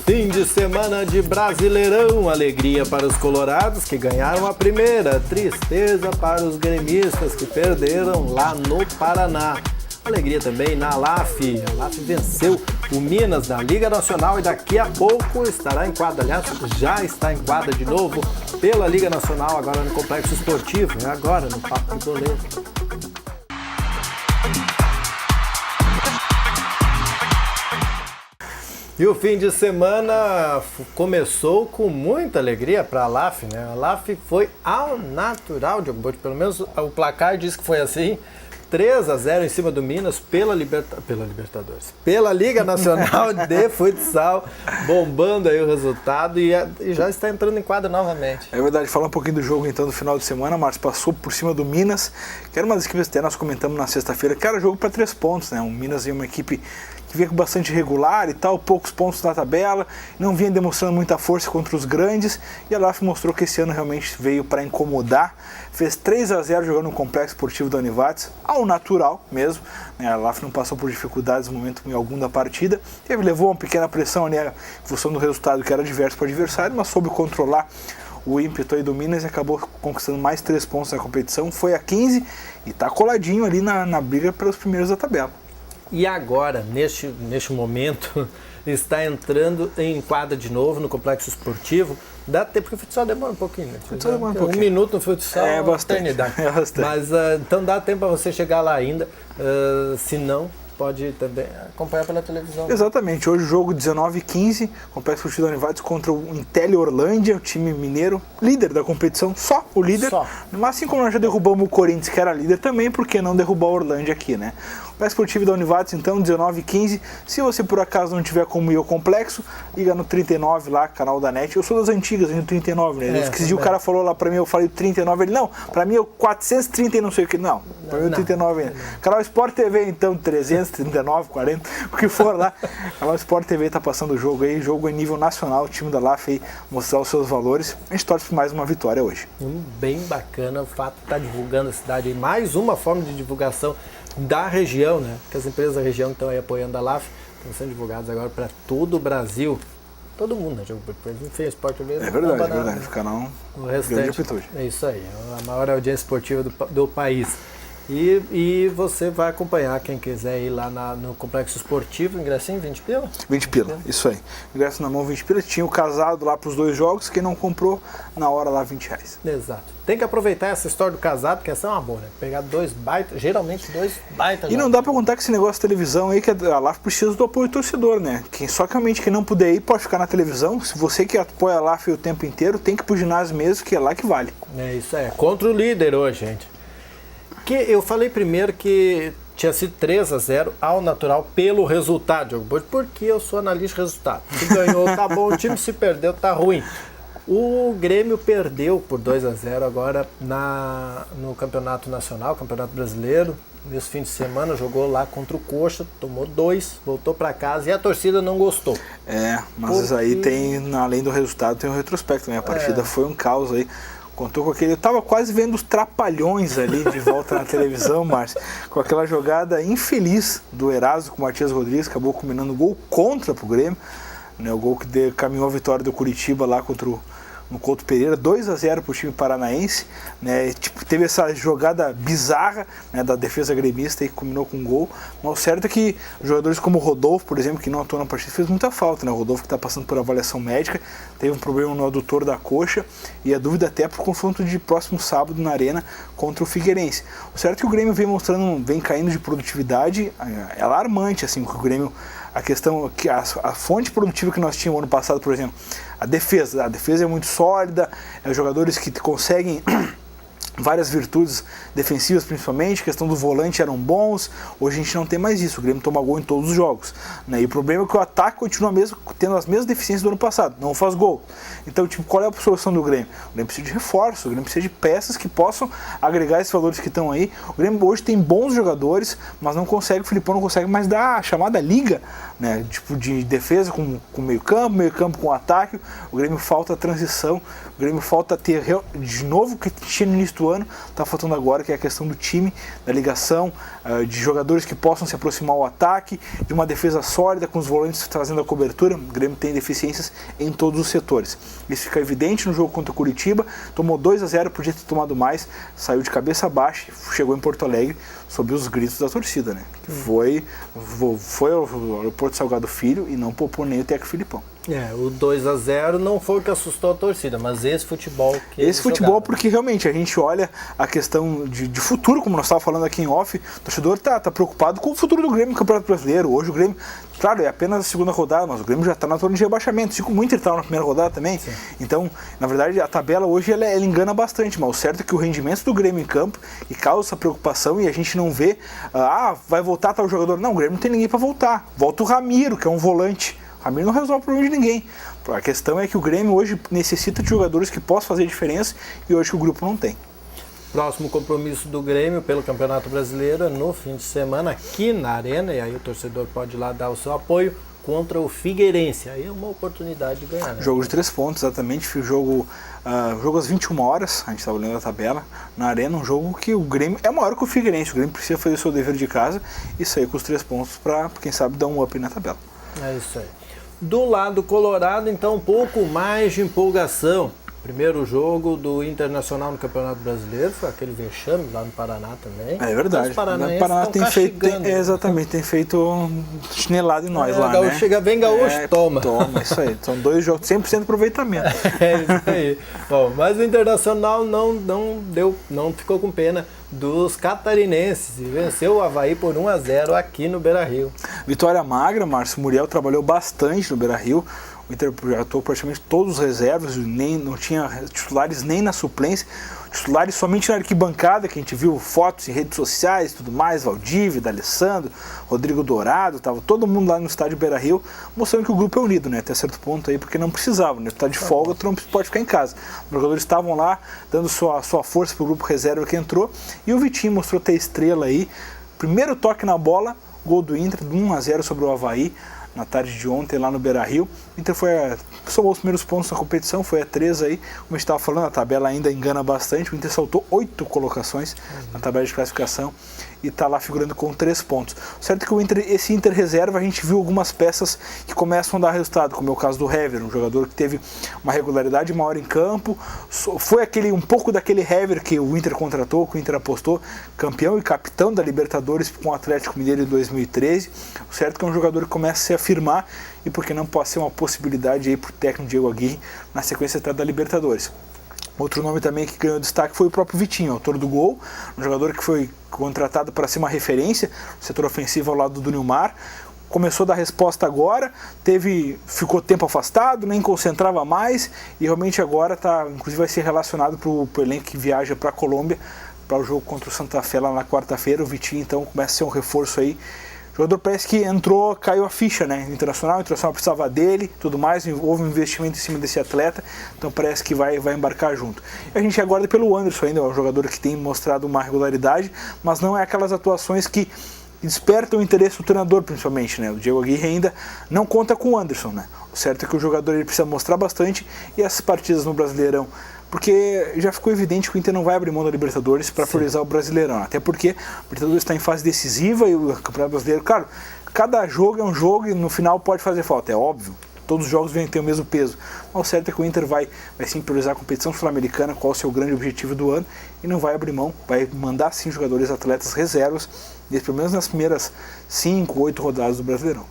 Fim de semana de Brasileirão, alegria para os colorados que ganharam a primeira, tristeza para os gremistas que perderam lá no Paraná. Alegria também na LAF, a LAF venceu o Minas na Liga Nacional e daqui a pouco estará em quadra, aliás, já está em quadra de novo pela Liga Nacional, agora no Complexo Esportivo, agora no Papo de Boleiro. E o fim de semana começou com muita alegria para a LAF, né? A LAF foi ao natural, Diogo Botti, pelo menos o placar diz que foi assim, 3-0 em cima do Minas pela Libertadores, pela Liga Nacional de Futsal, bombando aí o resultado e já está entrando em quadra novamente. É verdade, falar um pouquinho do jogo então do final de semana, Márcio passou por cima do Minas, que era uma das equipes até nós comentamos na sexta-feira, que era jogo para 3 pontos, né? O Minas é uma equipe que vinha bastante regular e tal, poucos pontos na tabela, não vinha demonstrando muita força contra os grandes, e a LAF mostrou que esse ano realmente veio para incomodar, fez 3-0 jogando no Complexo Esportivo da Univates, ao natural mesmo, né? A LAF não passou por dificuldades no momento algum da partida, levou uma pequena pressão ali em função do resultado que era adverso para o adversário, mas soube controlar o ímpeto aí do Minas e acabou conquistando mais 3 pontos na competição, foi a 15 e está coladinho ali na briga pelos primeiros da tabela. E agora, neste momento, está entrando em quadra de novo no Complexo Esportivo. Dá tempo, porque o futsal demora um pouquinho. Né? Futsal demora um pouquinho. 1 minuto no futsal é bastante. Eternidade. É bastante. Mas então dá tempo para você chegar lá ainda. Se não, pode também acompanhar pela televisão. Exatamente. Hoje o jogo 19h15, Complexo Esportivo da Univates contra o Intel Orlândia, o time mineiro, líder da competição, só o líder. Só. Mas assim como nós já derrubamos o Corinthians, que era líder também, por que não derrubar o Orlândia aqui, né? Complexo Esportivo da Univates, então, 19h15. Se você por acaso não tiver como ir ao complexo, liga no 39 lá, canal da NET. Eu sou das antigas, no 39, né? Eu esqueci, o cara falou lá pra mim, eu falei 39, ele, não, pra mim é o 430 e não sei o que, não, pra mim é o 39 ainda. Canal Sport TV, então, 339, 40, o que for lá. Canal Sport TV tá passando o jogo aí, jogo em nível nacional, o time da LAF aí mostrar os seus valores. A gente torce por mais uma vitória hoje. Bem bacana o fato de estar divulgando a cidade aí, mais uma forma de divulgação da região, né? Que as empresas da região que estão aí apoiando a LAF estão sendo divulgadas agora para todo o Brasil. Todo mundo, né? Enfim, Sport TV. É verdade, fica não. O restante. É isso aí, a maior audiência esportiva do país. E você vai acompanhar, quem quiser ir lá no Complexo Esportivo, ingressinho, 20 pila? 20 pila, isso aí. Ingresso na mão, 20 pila. Tinha o casado lá para os 2 jogos, quem não comprou, na hora lá, R$20. Exato. Tem que aproveitar essa história do casado, porque essa é uma boa, né? Pegar 2 baitas, geralmente 2 baitas. E não dá para contar com esse negócio de televisão aí, que a LAF precisa do apoio do torcedor, né? Só que realmente quem não puder ir pode ficar na televisão. Se você que apoia a LAF o tempo inteiro, tem que ir pro ginásio mesmo, que é lá que vale. É isso aí. Contra o líder hoje, gente. Que eu falei primeiro que tinha sido 3-0 ao natural pelo resultado, porque eu sou analista de resultado. Se ganhou, tá bom, o time se perdeu, tá ruim. O Grêmio perdeu por 2-0 agora no Campeonato Nacional, Campeonato Brasileiro. Nesse fim de semana jogou lá contra o Coxa, tomou 2, voltou para casa e a torcida não gostou. Mas aí tem, além do resultado, tem um retrospecto, né? A partida foi um caos aí. Contou com aquele. Eu tava quase vendo os trapalhões ali de volta na televisão, Márcio, com aquela jogada infeliz do Eraso com o Matias Rodrigues, acabou combinando gol contra pro Grêmio, né? O gol que caminhou a vitória do Curitiba lá no Couto Pereira, 2-0 pro time paranaense, né? Teve essa jogada bizarra, né, da defesa gremista e combinou com um gol, mas o certo é que jogadores como o Rodolfo, por exemplo, que não atuou na partida, fez muita falta, né? O Rodolfo que está passando por avaliação médica, teve um problema no adutor da coxa e a dúvida até pro confronto de próximo sábado na Arena contra o Figueirense. O certo é que o Grêmio vem caindo de produtividade, é alarmante, assim, que o Grêmio, a questão que a fonte produtiva que nós tínhamos ano passado, por exemplo, a defesa é muito sólida, jogadores que conseguem várias virtudes defensivas principalmente, a questão do volante eram bons, hoje a gente não tem mais isso, o Grêmio toma gol em todos os jogos, né? E o problema é que o ataque continua tendo as mesmas deficiências do ano passado, não faz gol. Então, qual é a solução do Grêmio? O Grêmio precisa de reforço, o Grêmio precisa de peças que possam agregar esses valores que estão aí. O Grêmio hoje tem bons jogadores, mas não consegue, o Filipão não consegue mais dar a chamada liga, né? De defesa com meio campo com ataque. O Grêmio falta transição, o Grêmio falta ter de novo o que tinha no início do ano, está faltando agora, que é a questão do time, da ligação, de jogadores que possam se aproximar ao ataque, de uma defesa sólida, com os volantes trazendo a cobertura. O Grêmio tem deficiências em todos os setores. Isso fica evidente no jogo contra o Curitiba, tomou 2-0, podia ter tomado mais, saiu de cabeça baixa, chegou em Porto Alegre sob os gritos da torcida, né? Que foi ao Porto Salgado Filho e não poupou nem o técnico Filipão. O 2-0 não foi o que assustou a torcida, mas esse futebol que esse futebol, porque realmente a gente olha a questão de futuro, como nós estávamos falando aqui em off, o torcedor tá preocupado com o futuro do Grêmio no Campeonato Brasileiro. Hoje o Grêmio, claro, é apenas a segunda rodada, mas o Grêmio já está na zona de rebaixamento, assim como o Inter estava na primeira rodada também. Sim. Então, na verdade, a tabela hoje ela engana bastante, mas o certo é que o rendimento do Grêmio em campo e causa essa preocupação, e a gente não vê, vai voltar tal jogador. Não, o Grêmio não tem ninguém para voltar. Volta o Ramiro, que é um volante. O Ramiro não resolve o problema de ninguém. A questão é que o Grêmio hoje necessita de jogadores que possam fazer diferença, e hoje o grupo não tem. Próximo compromisso do Grêmio pelo Campeonato Brasileiro no fim de semana aqui na Arena, e aí o torcedor pode ir lá dar o seu apoio contra o Figueirense. Aí é uma oportunidade de ganhar, né? Jogo de 3 pontos, exatamente. Jogo às 21 horas, a gente estava olhando a tabela, na Arena, um jogo que o Grêmio é maior que o Figueirense. O Grêmio precisa fazer o seu dever de casa e sair com os 3 pontos para, quem sabe, dar um up na tabela. É isso aí. Do lado colorado, então, um pouco mais de empolgação. Primeiro jogo do Internacional no Campeonato Brasileiro, foi aquele vexame lá no Paraná também. É verdade. Os paranaenses o Paraná tem feito, exatamente, tem feito chinelado em nós lá, gaúcho, né? Chega bem gaúcho, toma. Toma, isso aí. São 2 jogos, 100% de aproveitamento. É isso aí. Bom, mas o Internacional não ficou com pena dos catarinenses e venceu o Avaí por 1-0 aqui no Beira-Rio. Vitória magra, Márcio Muriel trabalhou bastante no Beira-Rio. O Inter atuou praticamente todos os reservas, não tinha titulares nem na suplência, titulares somente na arquibancada, que a gente viu fotos em redes sociais e tudo mais, Valdívia, D'Alessandro, Rodrigo Dourado, estava todo mundo lá no estádio Beira-Rio, mostrando que o grupo é unido, né, até certo ponto aí, porque não precisava, né, tá de folga, tu não pode ficar em casa. Os jogadores estavam lá, dando sua força pro grupo reserva que entrou, e o Vitinho mostrou ter estrela aí, primeiro toque na bola, gol do Inter, 1-0 sobre o Avaí, na tarde de ontem lá no Beira-Rio. O Inter somou os primeiros pontos na competição, foi a 3 aí, como a gente estava falando, a tabela ainda engana bastante, o Inter saltou 8 colocações na tabela de classificação e está lá figurando com 3 pontos. Certo que esse Inter reserva, a gente viu algumas peças que começam a dar resultado, como é o caso do Hever, um jogador que teve uma regularidade maior em campo, foi um pouco daquele Hever que o Inter contratou, que o Inter apostou, campeão e capitão da Libertadores com o Atlético Mineiro em 2013, certo que é um jogador que começa a se afirmar, e porque não pode ser uma possibilidade aí para o técnico Diego Aguirre na sequência até da Libertadores. Outro nome também que ganhou destaque foi o próprio Vitinho, autor do gol, um jogador que foi contratado para ser uma referência no setor ofensivo ao lado do Nilmar. Começou a dar resposta agora, ficou tempo afastado, nem concentrava mais, e realmente agora inclusive vai ser relacionado para o elenco que viaja para a Colômbia para o jogo contra o Santa Fé lá na quarta-feira. O Vitinho então começa a ser um reforço aí. O jogador parece que caiu a ficha, né? O Internacional precisava dele, tudo mais, houve um investimento em cima desse atleta, então parece que vai embarcar junto. E a gente aguarda pelo Anderson ainda, é um jogador que tem mostrado uma regularidade, mas não é aquelas atuações que despertam o interesse do treinador, principalmente, né? O Diego Aguirre ainda não conta com o Anderson, né? O certo é que o jogador ele precisa mostrar bastante, e essas partidas no Brasileirão, porque já ficou evidente que o Inter não vai abrir mão da Libertadores para priorizar o Brasileirão, até porque a Libertadores está em fase decisiva e o Campeonato Brasileiro, claro, cada jogo é um jogo e no final pode fazer falta, é óbvio, todos os jogos vêm ter o mesmo peso, mas o certo é que o Inter vai sim priorizar a competição sul-americana, qual é o seu grande objetivo do ano, e não vai abrir mão, vai mandar sim jogadores, atletas, reservas, pelo menos nas primeiras 5, 8 rodadas do Brasileirão.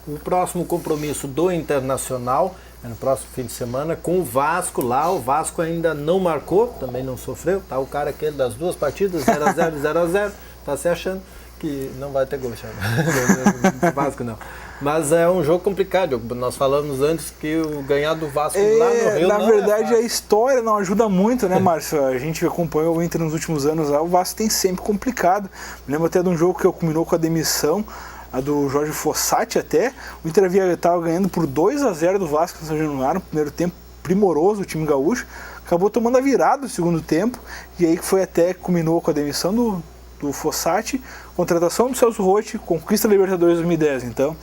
O próximo compromisso do Internacional no próximo fim de semana com o Vasco lá. O Vasco ainda não marcou, também não sofreu, tá? O cara aquele das 2 partidas, 0-0, 0-0, tá se achando que não vai ter gol, do Vasco não. Mas é um jogo complicado, nós falamos antes que o ganhar do Vasco lá no Rio na verdade a história não ajuda muito, né, Márcio? A gente acompanhou o Inter nos últimos anos, o Vasco tem sempre complicado. Me lembro até de um jogo que culminou com a demissão a do Jorge Fossati até. O Inter estava ganhando por 2-0 do Vasco no São Januário, no primeiro tempo primoroso, o time gaúcho, acabou tomando a virada no segundo tempo, e aí foi até culminou com a demissão do Fossati, contratação do Celso Roth, conquista da Libertadores 2010. Então,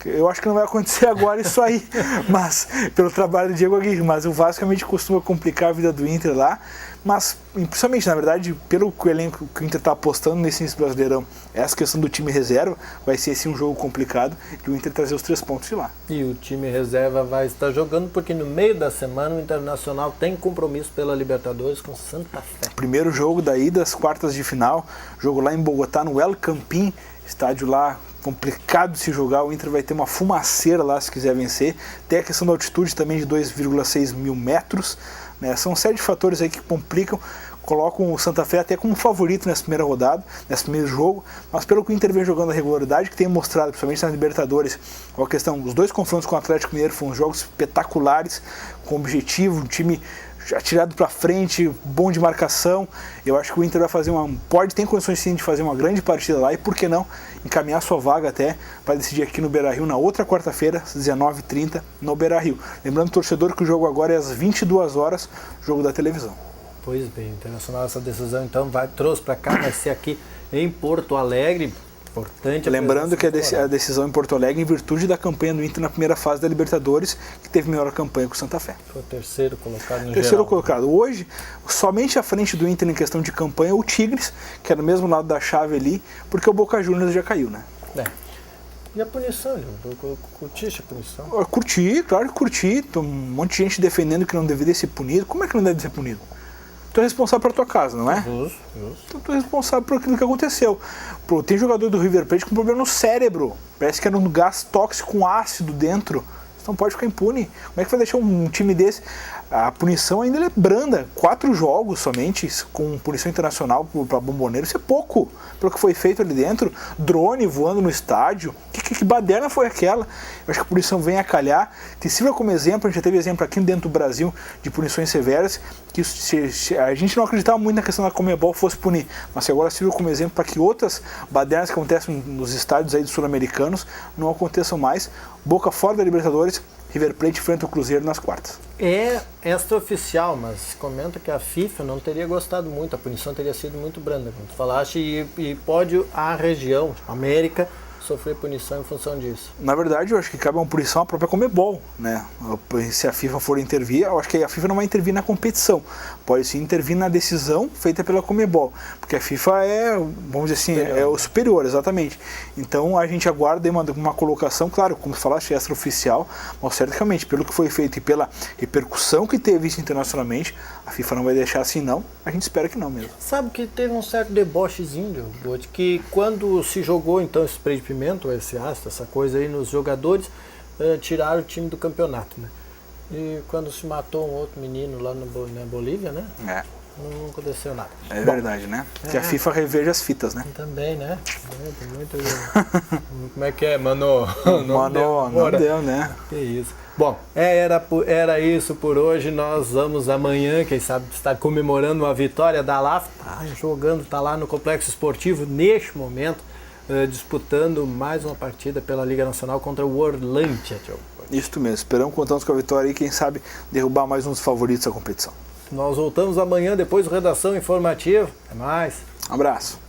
Eu acho que não vai acontecer agora isso aí, mas pelo trabalho do Diego Aguirre, mas o Vasco realmente costuma complicar a vida do Inter lá, mas principalmente, na verdade, pelo elenco que o Inter está apostando nesse início brasileirão, essa questão do time reserva, vai ser assim um jogo complicado de o Inter trazer os 3 pontos de lá. E o time reserva vai estar jogando porque no meio da semana o Internacional tem compromisso pela Libertadores com Santa Fé. Primeiro jogo daí das quartas de final, jogo lá em Bogotá, no El Campín, estádio lá complicado de se jogar, o Inter vai ter uma fumaceira lá se quiser vencer. Tem a questão da altitude também de 2,6 mil metros, né? São uma série de fatores aí que complicam, colocam o Santa Fé até como favorito nessa primeira rodada, nesse primeiro jogo, mas pelo que o Inter vem jogando a regularidade, que tem mostrado, principalmente nas Libertadores, a questão, os 2 confrontos com o Atlético Mineiro foram jogos espetaculares, com objetivo, um time atirado para frente, bom de marcação. Eu acho que o Inter vai fazer tem condições sim de fazer uma grande partida lá e por que não encaminhar sua vaga até para decidir aqui no Beira-Rio na outra quarta-feira, às 19h30 no Beira-Rio. Lembrando, torcedor, que o jogo agora é às 22 horas, jogo da televisão. Pois bem, Internacional, essa decisão então trouxe para cá, vai ser aqui em Porto Alegre. Importante. Lembrando que a decisão em Porto Alegre em virtude da campanha do Inter na primeira fase da Libertadores, que teve melhor campanha com o Santa Fé. Foi o terceiro colocado no Terceiro geral. colocado. Hoje, somente à frente do Inter em questão de campanha, o Tigres, que é do mesmo lado da chave ali, porque o Boca Juniors já caiu, né? E a punição, curtiste a punição? Eu curti, claro que curti. Tem um monte de gente defendendo que não deveria ser punido. Como é que não deve ser punido? Tu é responsável pela tua casa, não é? Justo. Então tu é responsável por aquilo que aconteceu. Tem jogador do River Plate com problema no cérebro. Parece que era um gás tóxico com ácido dentro. Você não pode ficar impune. Como é que vai deixar um time desse? A punição ainda é branda. 4 jogos somente com punição internacional para Bomboneiro. Isso é pouco pelo que foi feito ali dentro. Drone voando no estádio. Que baderna foi aquela? Eu acho que a punição vem a calhar. Que sirva como exemplo. A gente já teve exemplo aqui dentro do Brasil de punições severas. Que a gente não acreditava muito na questão da Conmebol fosse punir. Mas que agora sirva como exemplo para que outras badernas que acontecem nos estádios aí dos sul-americanos não aconteçam mais. Boca fora da Libertadores. River Plate enfrenta o Cruzeiro nas quartas. É extraoficial, mas comenta que a FIFA não teria gostado muito, a punição teria sido muito branda, como tu falaste, e pode a região, América, sofrer punição em função disso. Na verdade, eu acho que cabe uma punição à própria Conmebol, né? Se a FIFA for intervir, eu acho que a FIFA não vai intervir na competição, pode sim intervir na decisão feita pela Conmebol, porque a FIFA é, vamos dizer assim, superior. É o superior, exatamente. Então a gente aguarda uma colocação, claro, como você falaste, extraoficial, mas certamente, pelo que foi feito e pela repercussão que teve isso internacionalmente, a FIFA não vai deixar assim não, a gente espera que não mesmo. Sabe que teve um certo debochezinho, que quando se jogou então esse spray de pimenta, esse ácido, essa coisa aí nos jogadores, tiraram o time do campeonato, né? E quando se matou um outro menino lá na Bolívia, né? Não aconteceu nada. É verdade, né? Que a FIFA reveja as fitas, né? Também, né? Tem muito... Como é que é, mano? Não deu, né? Que isso. Bom, era isso por hoje. Nós vamos amanhã, quem sabe, estar comemorando uma vitória da LAF. Tá lá no Complexo Esportivo, neste momento, disputando mais uma partida pela Liga Nacional contra o Orlândia. Isso mesmo. Esperamos, contamos com a vitória e, quem sabe, derrubar mais um dos favoritos da competição. Nós voltamos amanhã, depois do Redação Informativa. Até mais. Um abraço.